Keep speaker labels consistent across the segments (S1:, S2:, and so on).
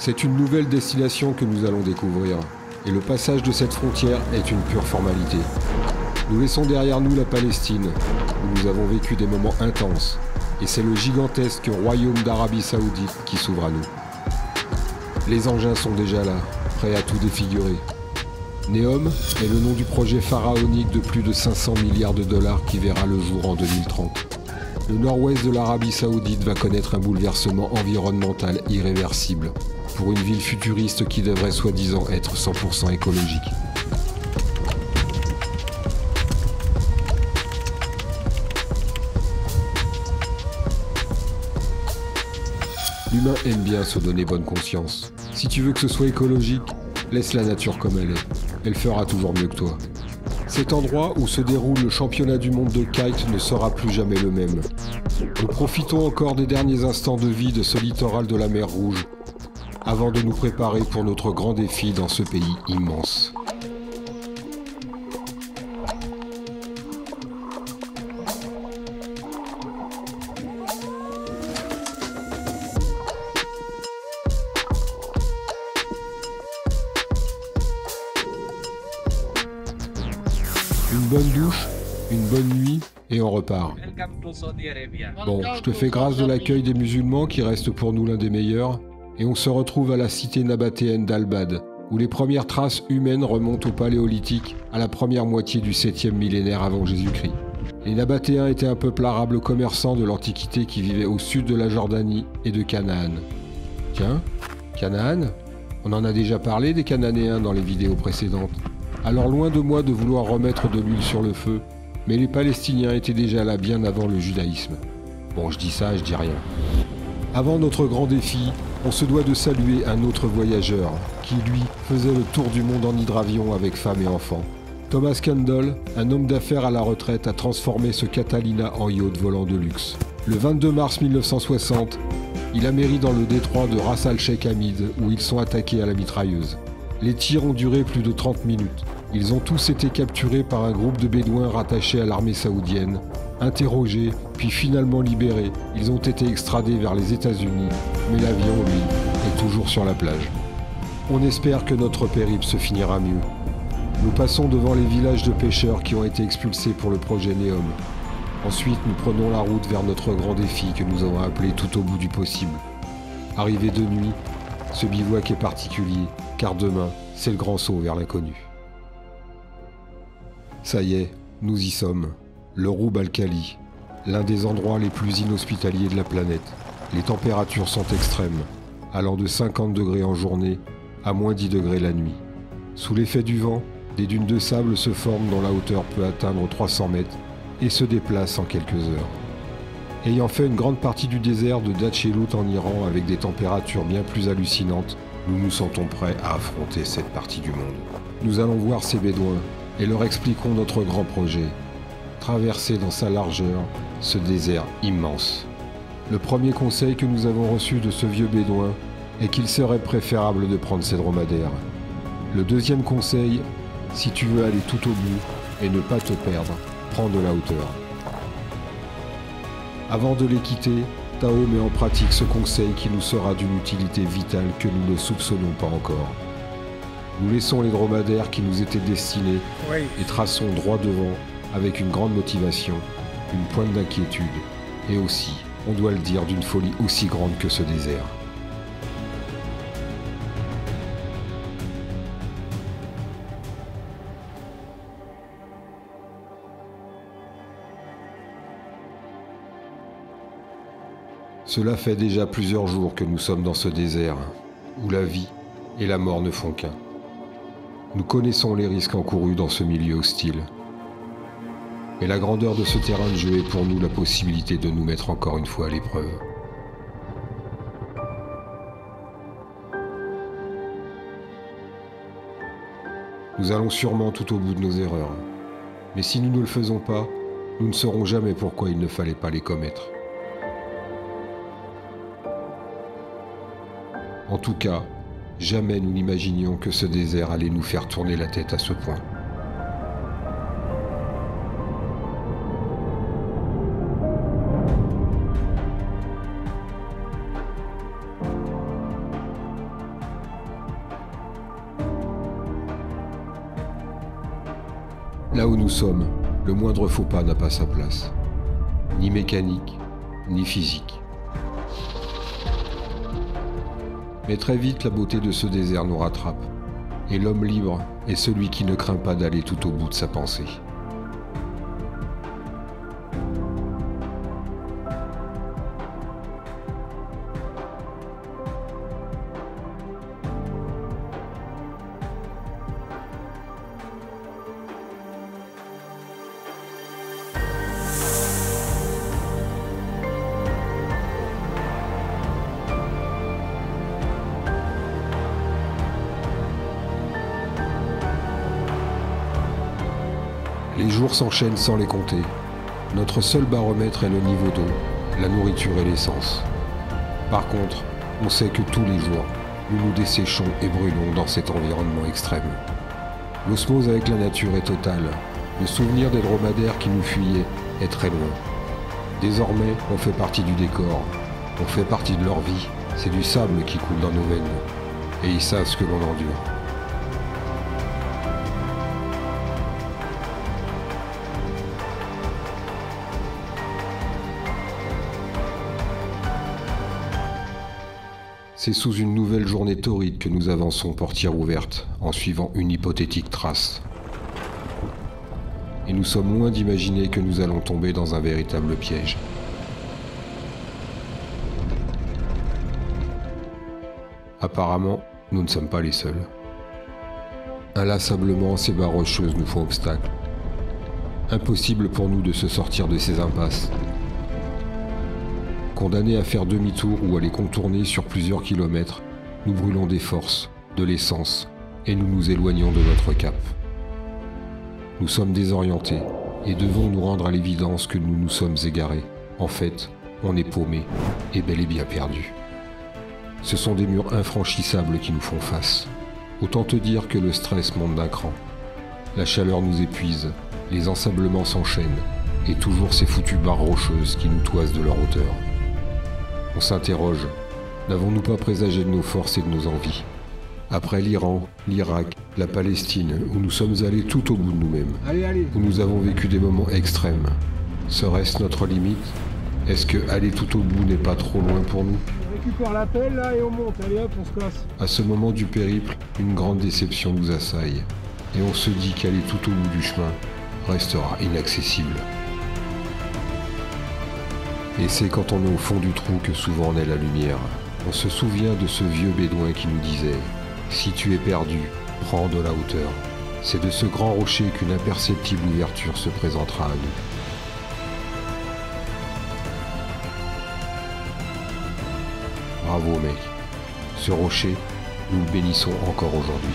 S1: C'est une nouvelle destination que nous allons découvrir, et le passage de cette frontière est une pure formalité. Nous laissons derrière nous la Palestine, où nous avons vécu des moments intenses, et c'est le gigantesque royaume d'Arabie Saoudite qui s'ouvre à nous. Les engins sont déjà là, prêts à tout défigurer. Neom est le nom du projet pharaonique de plus de 500 milliards de dollars qui verra le jour en 2030. Le nord-ouest de l'Arabie Saoudite va connaître un bouleversement environnemental irréversible pour une ville futuriste qui devrait soi-disant être 100% écologique. L'humain aime bien se donner bonne conscience. Si tu veux que ce soit écologique, laisse la nature comme elle est. Elle fera toujours mieux que toi. Cet endroit où se déroule le championnat du monde de kite ne sera plus jamais le même. Nous profitons encore des derniers instants de vie de ce littoral de la mer Rouge, avant de nous préparer pour notre grand défi dans ce pays immense. Une bonne douche, une bonne nuit, et on repart. Bon, je te fais grâce de l'accueil des musulmans qui reste pour nous l'un des meilleurs, et on se retrouve à la cité nabatéenne d'Al-Bad, où les premières traces humaines remontent au Paléolithique, à la première moitié du 7e millénaire avant Jésus-Christ. Les Nabatéens étaient un peuple arabe commerçant de l'Antiquité qui vivait au sud de la Jordanie et de Canaan. Tiens, Canaan? On en a déjà parlé des Cananéens dans les vidéos précédentes. Alors loin de moi de vouloir remettre de l'huile sur le feu, mais les Palestiniens étaient déjà là bien avant le judaïsme. Bon, je dis ça, je dis rien. Avant notre grand défi, on se doit de saluer un autre voyageur, qui lui faisait le tour du monde en hydravion avec femme et enfants. Thomas Kendall, un homme d'affaires à la retraite, a transformé ce Catalina en yacht volant de luxe. Le 22 mars 1960, il amérit dans le détroit de Ras al-Sheikh Hamid, où ils sont attaqués à la mitrailleuse. Les tirs ont duré plus de 30 minutes. Ils ont tous été capturés par un groupe de bédouins rattachés à l'armée saoudienne, interrogés, puis finalement libérés. Ils ont été extradés vers les États-Unis, mais l'avion, lui, est toujours sur la plage. On espère que notre périple se finira mieux. Nous passons devant les villages de pêcheurs qui ont été expulsés pour le projet Neom. Ensuite, nous prenons la route vers notre grand défi que nous avons appelé tout au bout du possible. Arrivé de nuit, ce bivouac est particulier, car demain, c'est le grand saut vers l'inconnu. Ça y est, nous y sommes. Le Roub al-Khali, l'un des endroits les plus inhospitaliers de la planète. Les températures sont extrêmes, allant de 50 degrés en journée à moins 10 degrés la nuit. Sous l'effet du vent, des dunes de sable se forment dont la hauteur peut atteindre 300 mètres et se déplacent en quelques heures. Ayant fait une grande partie du désert de Datchelout en Iran avec des températures bien plus hallucinantes, nous nous sentons prêts à affronter cette partie du monde. Nous allons voir ces bédouins et leur expliquons notre grand projet. Traverser dans sa largeur ce désert immense. Le premier conseil que nous avons reçu de ce vieux bédouin est qu'il serait préférable de prendre ses dromadaires. Le deuxième conseil, si tu veux aller tout au bout et ne pas te perdre, prends de la hauteur. Avant de les quitter, Tao met en pratique ce conseil qui nous sera d'une utilité vitale que nous ne soupçonnons pas encore. Nous laissons les dromadaires qui nous étaient destinés et traçons droit devant avec une grande motivation, une pointe d'inquiétude et aussi, on doit le dire, d'une folie aussi grande que ce désert. Cela fait déjà plusieurs jours que nous sommes dans ce désert, où la vie et la mort ne font qu'un. Nous connaissons les risques encourus dans ce milieu hostile. Mais la grandeur de ce terrain de jeu est pour nous la possibilité de nous mettre encore une fois à l'épreuve. Nous allons sûrement tout au bout de nos erreurs. Mais si nous ne le faisons pas, nous ne saurons jamais pourquoi il ne fallait pas les commettre. En tout cas, jamais nous n'imaginions que ce désert allait nous faire tourner la tête à ce point. Là où nous sommes, le moindre faux pas n'a pas sa place. Ni mécanique, ni physique. Mais très vite, la beauté de ce désert nous rattrape. Et l'homme libre est celui qui ne craint pas d'aller tout au bout de sa pensée. Les jours s'enchaînent sans les compter. Notre seul baromètre est le niveau d'eau, la nourriture et l'essence. Par contre, on sait que tous les jours, nous nous desséchons et brûlons dans cet environnement extrême. L'osmose avec la nature est totale. Le souvenir des dromadaires qui nous fuyaient est très loin. Désormais, on fait partie du décor. On fait partie de leur vie. C'est du sable qui coule dans nos veines. Et ils savent ce que l'on endure. C'est sous une nouvelle journée torride que nous avançons portière ouverte, en suivant une hypothétique trace. Et nous sommes loin d'imaginer que nous allons tomber dans un véritable piège. Apparemment, nous ne sommes pas les seuls. Inlassablement, ces barres rocheuses nous font obstacle. Impossible pour nous de se sortir de ces impasses. Condamnés à faire demi-tour ou à les contourner sur plusieurs kilomètres, nous brûlons des forces, de l'essence, et nous nous éloignons de notre cap. Nous sommes désorientés et devons nous rendre à l'évidence que nous nous sommes égarés. En fait, on est paumé et bel et bien perdu. Ce sont des murs infranchissables qui nous font face. Autant te dire que le stress monte d'un cran. La chaleur nous épuise, les ensablements s'enchaînent, et toujours ces foutues barres rocheuses qui nous toisent de leur hauteur. On s'interroge, n'avons-nous pas présagé de nos forces et de nos envies? Après l'Iran, l'Irak, la Palestine, où nous sommes allés tout au bout de nous-mêmes, où nous avons vécu des moments extrêmes, serait-ce notre limite? Est-ce que aller tout au bout n'est pas trop loin pour nous?
S2: On récupère la pelle là et on monte, allez hop, on se casse.
S1: À ce moment du périple, une grande déception nous assaille, et on se dit qu'aller tout au bout du chemin restera inaccessible. Et c'est quand on est au fond du trou que souvent on est la lumière. On se souvient de ce vieux bédouin qui nous disait « Si tu es perdu, prends de la hauteur ». C'est de ce grand rocher qu'une imperceptible ouverture se présentera à nous. Bravo mec. Ce rocher, nous le bénissons encore aujourd'hui.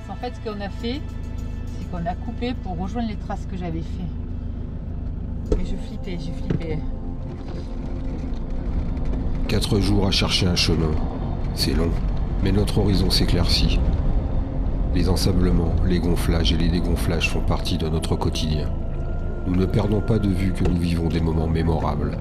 S3: En fait, ce qu'on a fait, c'est qu'on a coupé pour rejoindre les traces que j'avais fait. Et j'ai flippé.
S1: 4 jours à chercher un chemin. C'est long, mais notre horizon s'éclaircit. Les ensablements, les gonflages et les dégonflages font partie de notre quotidien. Nous ne perdons pas de vue que nous vivons des moments mémorables.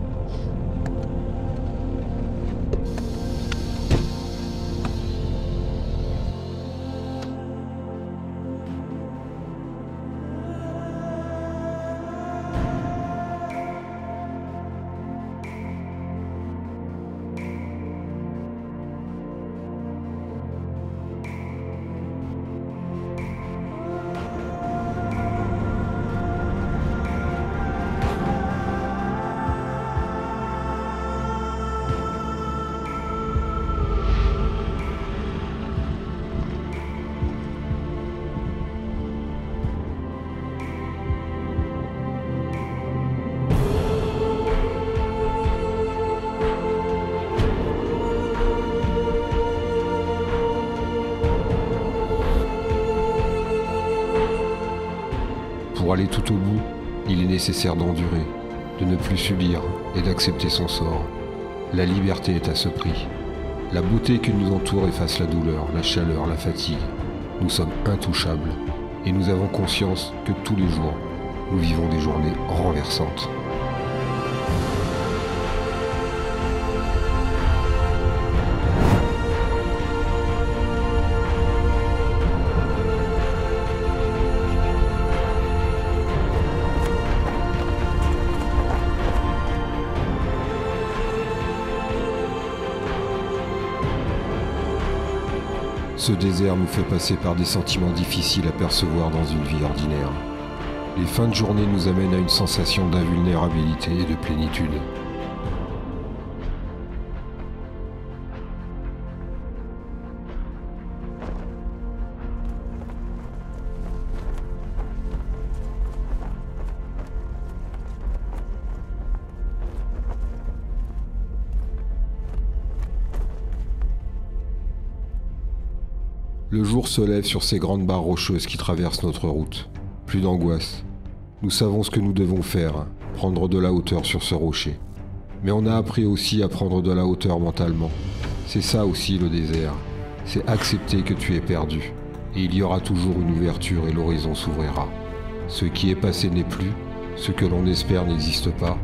S1: Pour aller tout au bout, il est nécessaire d'endurer, de ne plus subir et d'accepter son sort. La liberté est à ce prix. La beauté qui nous entoure efface la douleur, la chaleur, la fatigue. Nous sommes intouchables et nous avons conscience que tous les jours, nous vivons des journées renversantes. Ce désert nous fait passer par des sentiments difficiles à percevoir dans une vie ordinaire. Les fins de journée nous amènent à une sensation d'invulnérabilité et de plénitude. Le jour se lève sur ces grandes barres rocheuses qui traversent notre route. Plus d'angoisse. Nous savons ce que nous devons faire, prendre de la hauteur sur ce rocher. Mais on a appris aussi à prendre de la hauteur mentalement. C'est ça aussi le désert. C'est accepter que tu es perdu. Et il y aura toujours une ouverture et l'horizon s'ouvrira. Ce qui est passé n'est plus, ce que l'on espère n'existe pas,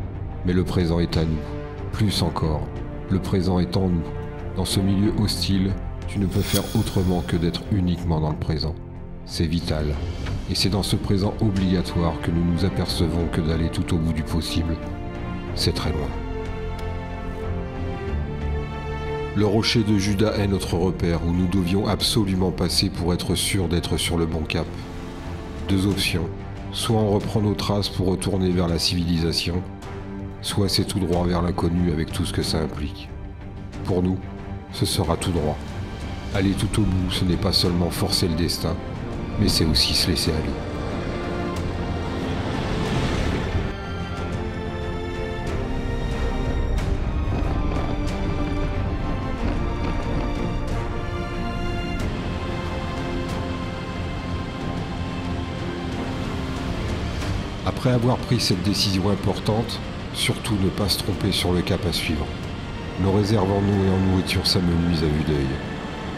S1: mais le présent est à nous. Plus encore, le présent est en nous. Dans ce milieu hostile, tu ne peux faire autrement que d'être uniquement dans le présent. C'est vital. Et c'est dans ce présent obligatoire que nous nous apercevons que d'aller tout au bout du possible, c'est très loin. Le rocher de Judas est notre repère où nous devions absolument passer pour être sûrs d'être sur le bon cap. Deux options. Soit on reprend nos traces pour retourner vers la civilisation, soit c'est tout droit vers l'inconnu avec tout ce que ça implique. Pour nous, ce sera tout droit. Aller tout au bout, ce n'est pas seulement forcer le destin, mais c'est aussi se laisser aller. Après avoir pris cette décision importante, surtout ne pas se tromper sur le cap à suivre. Nos réserves en eau et en nourriture s'amenuisent à vue d'œil.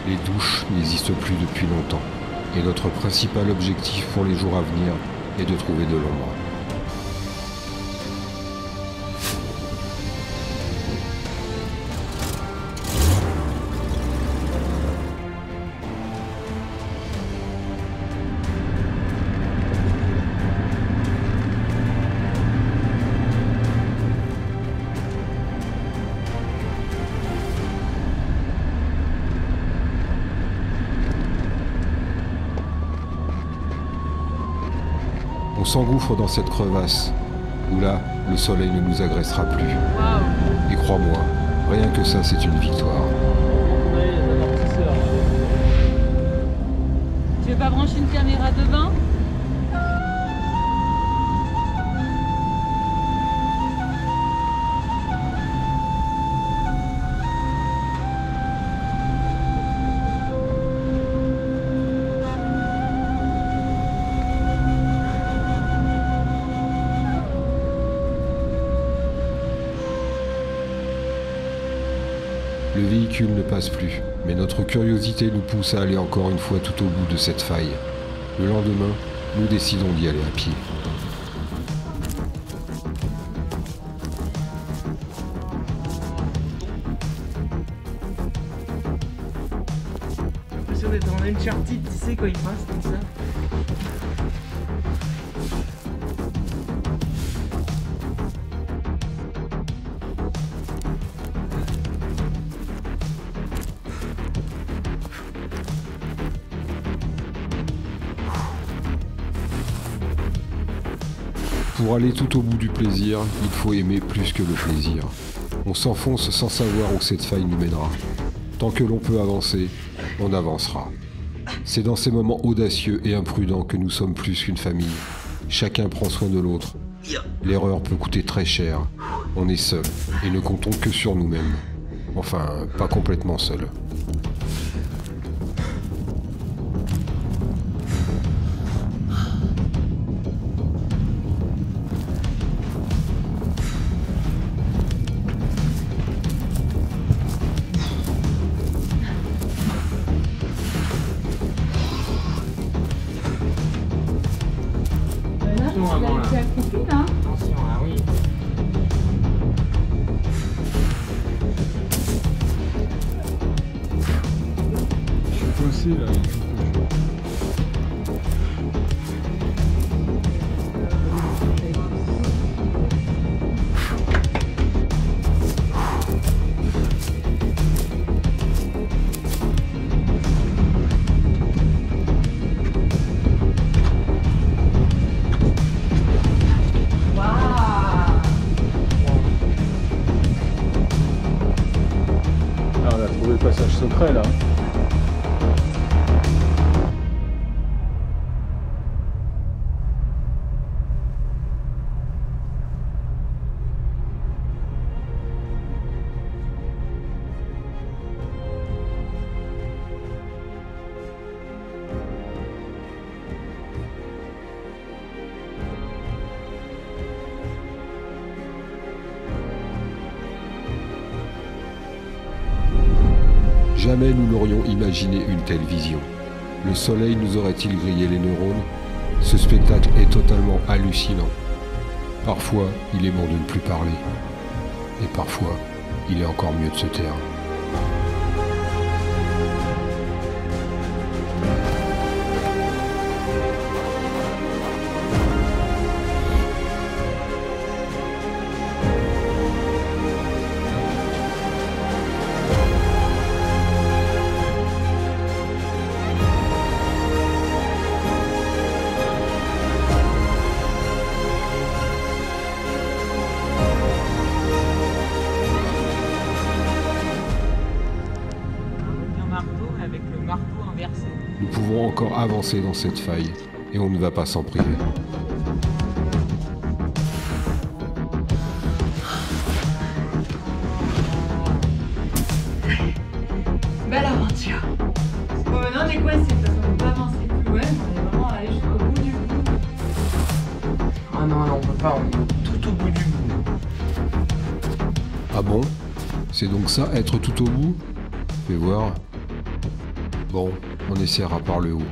S1: Les douches n'existent plus depuis longtemps, et notre principal objectif pour les jours à venir est de trouver de l'ombre. On s'engouffre dans cette crevasse, où là, le soleil ne nous agressera plus.
S3: Wow.
S1: Et crois-moi, rien que ça, c'est une victoire.
S3: Tu veux pas brancher une caméra devant ?
S1: Le véhicule ne passe plus, mais notre curiosité nous pousse à aller encore une fois tout au bout de cette faille. Le lendemain, nous décidons d'y aller à pied.
S4: J'ai l'impression d'être en Uncharted, tu sais, quand il passe comme ça.
S1: Pour aller tout au bout du plaisir, il faut aimer plus que le plaisir. On s'enfonce sans savoir où cette faille nous mènera. Tant que l'on peut avancer, on avancera. C'est dans ces moments audacieux et imprudents que nous sommes plus qu'une famille. Chacun prend soin de l'autre. L'erreur peut coûter très cher. On est seul et ne comptons que sur nous-mêmes. Enfin, pas complètement seul.
S4: Attention, ah oui.
S2: Je suis coincé là.
S1: Jamais nous n'aurions imaginé une telle vision. Le soleil nous aurait-il grillé les neurones? Ce spectacle est totalement hallucinant. Parfois, il est bon de ne plus parler. Et parfois, il est encore mieux de se taire.
S4: Avec le marteau inversé.
S1: Nous pouvons encore avancer dans cette faille, et on ne va pas s'en priver.
S3: Belle aventure. Bon, maintenant on est coincé parce qu'on ne peut pas avancer plus loin. On est vraiment allé jusqu'au bout du bout.
S4: Ah non, on peut pas, on est tout au bout du bout.
S1: Ah bon? C'est donc ça, être tout au bout? Fais voir. Bon, on essaiera par le haut.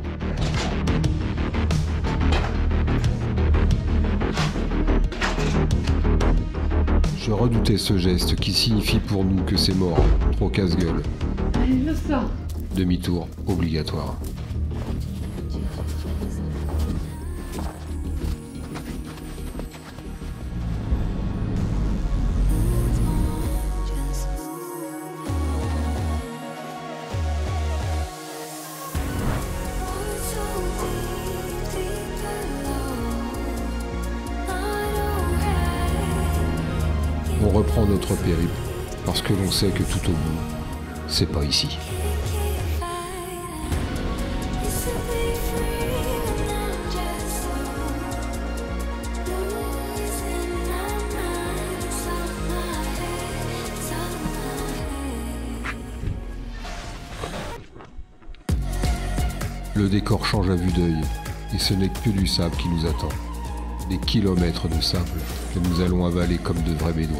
S1: Je redoutais ce geste qui signifie pour nous que c'est mort, trop casse-gueule.
S3: Allez, je sors.
S1: Demi-tour obligatoire. On reprend notre périple parce que l'on sait que tout au bout, c'est pas ici. Le décor change à vue d'œil et ce n'est que du sable qui nous attend. Des kilomètres de sable que nous allons avaler comme de vrais bédouins.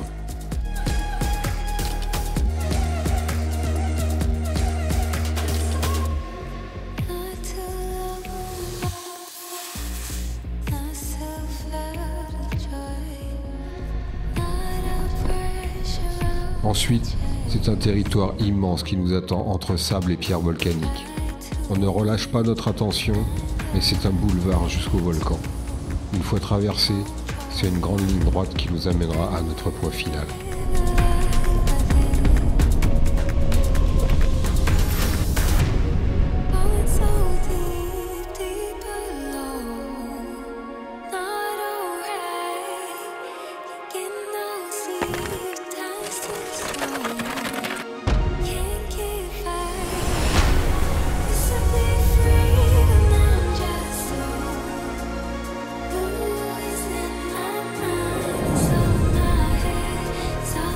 S1: Ensuite, c'est un territoire immense qui nous attend entre sable et pierres volcaniques. On ne relâche pas notre attention, mais c'est un boulevard jusqu'au volcan. Une fois traversé, c'est une grande ligne droite qui nous amènera à notre point final.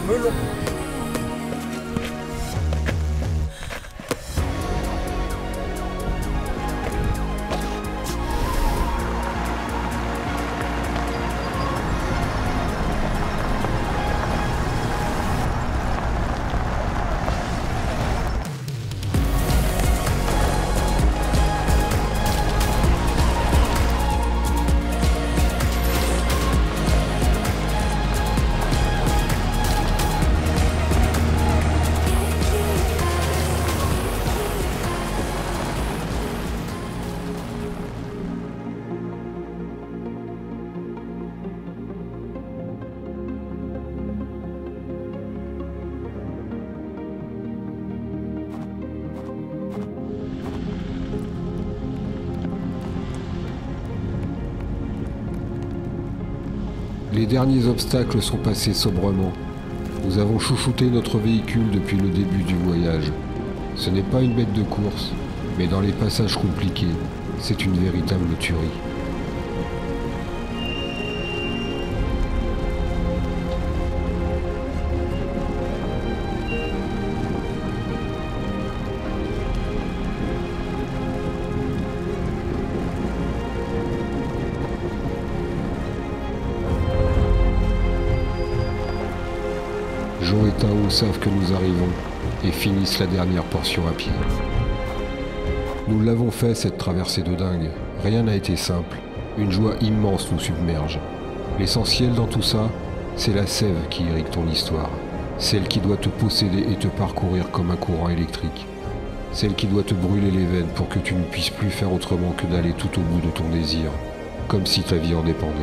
S4: Melon.
S1: Les derniers obstacles sont passés sobrement. Nous avons chouchouté notre véhicule depuis le début du voyage. Ce n'est pas une bête de course, mais dans les passages compliqués, c'est une véritable tuerie. Jo et Tao savent que nous arrivons, et finissent la dernière portion à pied. Nous l'avons fait, cette traversée de dingue. Rien n'a été simple. Une joie immense nous submerge. L'essentiel dans tout ça, c'est la sève qui irrigue ton histoire. Celle qui doit te posséder et te parcourir comme un courant électrique. Celle qui doit te brûler les veines pour que tu ne puisses plus faire autrement que d'aller tout au bout de ton désir, comme si ta vie en dépendait.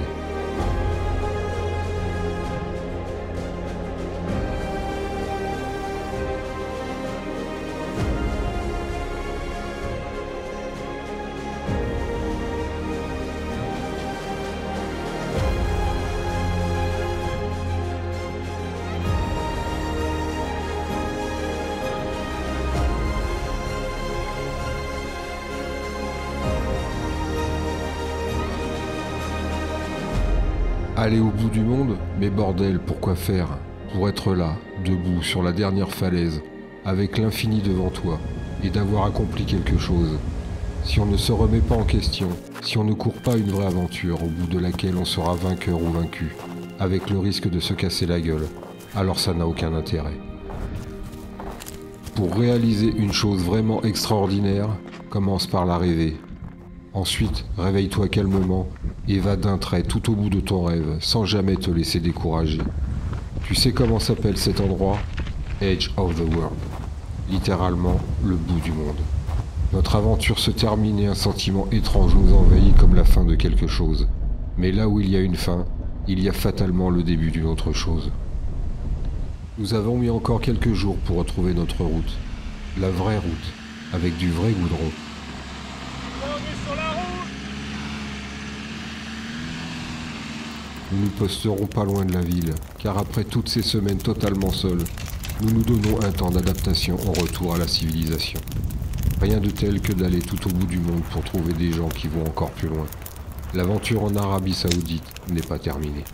S1: Aller au bout du monde, mais bordel, pourquoi faire? Pour être là, debout, sur la dernière falaise, avec l'infini devant toi, et d'avoir accompli quelque chose. Si on ne se remet pas en question, si on ne court pas une vraie aventure au bout de laquelle on sera vainqueur ou vaincu, avec le risque de se casser la gueule, alors ça n'a aucun intérêt. Pour réaliser une chose vraiment extraordinaire, commence par la rêver. Ensuite, réveille-toi calmement et va d'un trait tout au bout de ton rêve, sans jamais te laisser décourager. Tu sais comment s'appelle cet endroit? Edge of the World. Littéralement, le bout du monde. Notre aventure se termine et un sentiment étrange nous envahit comme la fin de quelque chose. Mais là où il y a une fin, il y a fatalement le début d'une autre chose. Nous avons mis encore quelques jours pour retrouver notre route. La vraie route, avec du vrai goudron. Nous nous posterons pas loin de la ville, car après toutes ces semaines totalement seules, nous nous donnons un temps d'adaptation en retour à la civilisation. Rien de tel que d'aller tout au bout du monde pour trouver des gens qui vont encore plus loin. L'aventure en Arabie Saoudite n'est pas terminée.